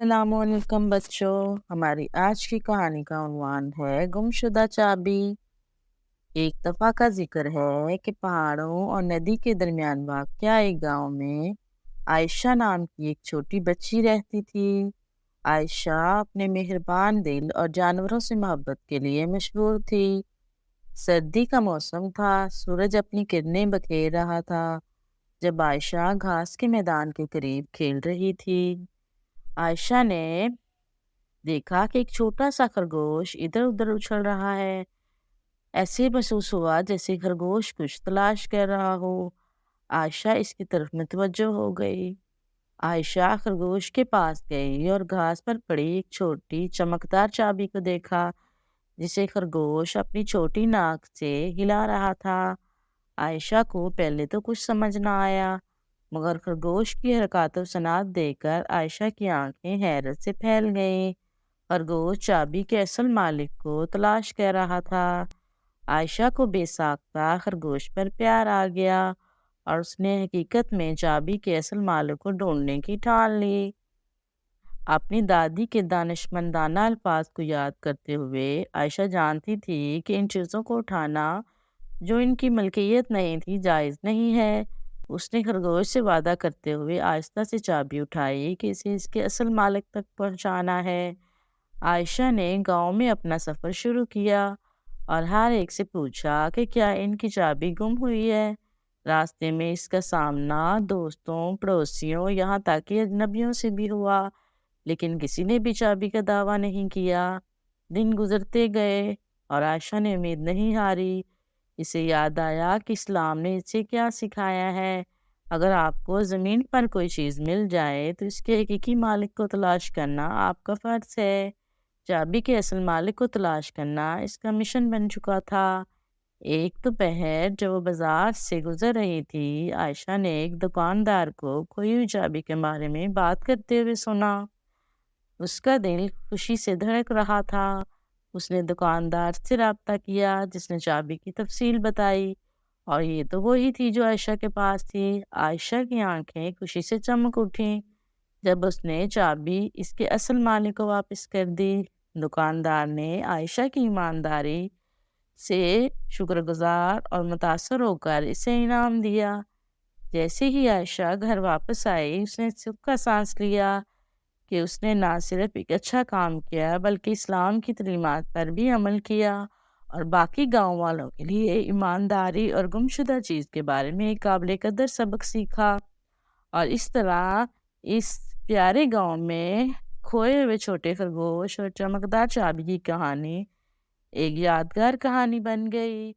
السلام علیکم بچوں، ہماری آج کی کہانی کا عنوان ہے گمشدہ چابی۔ ایک دفعہ کا ذکر ہے کہ پہاڑوں اور ندی کے درمیان واقع ایک گاؤں میں عائشہ نام کی ایک چھوٹی بچی رہتی تھی۔ عائشہ اپنے مہربان دل اور جانوروں سے محبت کے لیے مشہور تھی۔ سردی کا موسم تھا، سورج اپنی کرنیں بکھیر رہا تھا جب عائشہ گھاس کے میدان کے قریب کھیل رہی تھی۔ عائشہ نے دیکھا کہ ایک چھوٹا سا خرگوش ادھر ادھر اچھل رہا ہے۔ ایسے محسوس ہوا جیسے خرگوش کچھ تلاش کر رہا ہو۔ عائشہ اس کی طرف متوجہ ہو گئی۔ عائشہ خرگوش کے پاس گئی اور گھاس پر پڑی ایک چھوٹی چمکدار چابی کو دیکھا جسے خرگوش اپنی چھوٹی ناک سے ہلا رہا تھا۔ عائشہ کو پہلے تو کچھ سمجھ نہ آیا، مگر خرگوش کی حرکات و صنعت دیکھ کر عائشہ کی آنکھیں حیرت سے پھیل گئیں۔ خرگوش چابی کے اصل مالک کو تلاش کر رہا تھا۔ عائشہ کو بے ساختہ خرگوش پر پیار آ گیا اور اس نے حقیقت میں چابی کے اصل مالک کو ڈھونڈنے کی ٹھان لی۔ اپنی دادی کے دانشمندانہ الفاظ کو یاد کرتے ہوئے عائشہ جانتی تھی کہ ان چیزوں کو اٹھانا جو ان کی ملکیت نہیں تھی جائز نہیں ہے۔ اس نے خرگوش سے وعدہ کرتے ہوئے آہستہ سے چابی اٹھائی کہ اسے اس کے اصل مالک تک پہنچانا ہے۔ عائشہ نے گاؤں میں اپنا سفر شروع کیا اور ہر ایک سے پوچھا کہ کیا ان کی چابی گم ہوئی ہے۔ راستے میں اس کا سامنا دوستوں، پڑوسیوں، یہاں تک کہ اجنبیوں سے بھی ہوا، لیکن کسی نے بھی چابی کا دعویٰ نہیں کیا۔ دن گزرتے گئے اور عائشہ نے امید نہیں ہاری۔ اسے یاد آیا کہ اسلام نے اسے کیا سکھایا ہے۔ اگر آپ کو زمین پر کوئی چیز مل جائے تو اس کے حقیقی مالک کو تلاش کرنا آپ کا فرض ہے۔ چابی کے اصل مالک کو تلاش کرنا اس کا مشن بن چکا تھا۔ ایک دوپہر جب وہ بازار سے گزر رہی تھی، عائشہ نے ایک دکاندار کو کھوئی ہوئی چابی کے بارے میں بات کرتے ہوئے سنا۔ اس کا دل خوشی سے دھڑک رہا تھا۔ اس نے دکاندار سے رابطہ کیا جس نے چابی کی تفصیل بتائی، اور یہ تو وہی تھی جو عائشہ کے پاس تھی۔ عائشہ کی آنکھیں خوشی سے چمک اٹھیں جب اس نے چابی اس کے اصل مالک کو واپس کر دی۔ دکاندار نے عائشہ کی ایمانداری سے شکر گزار اور متاثر ہو کر اسے انعام دیا۔ جیسے ہی عائشہ گھر واپس آئی، اس نے سکھ کا سانس لیا کہ اس نے نہ صرف ایک اچھا کام کیا بلکہ اسلام کی تعلیمات پر بھی عمل کیا اور باقی گاؤں والوں کے لیے ایمانداری اور گمشدہ چیز کے بارے میں ایک قابل قدر سبق سیکھا۔ اور اس طرح اس پیارے گاؤں میں کھوئے ہوئے چھوٹے خرگوش اور چمکدار چابی کی کہانی ایک یادگار کہانی بن گئی۔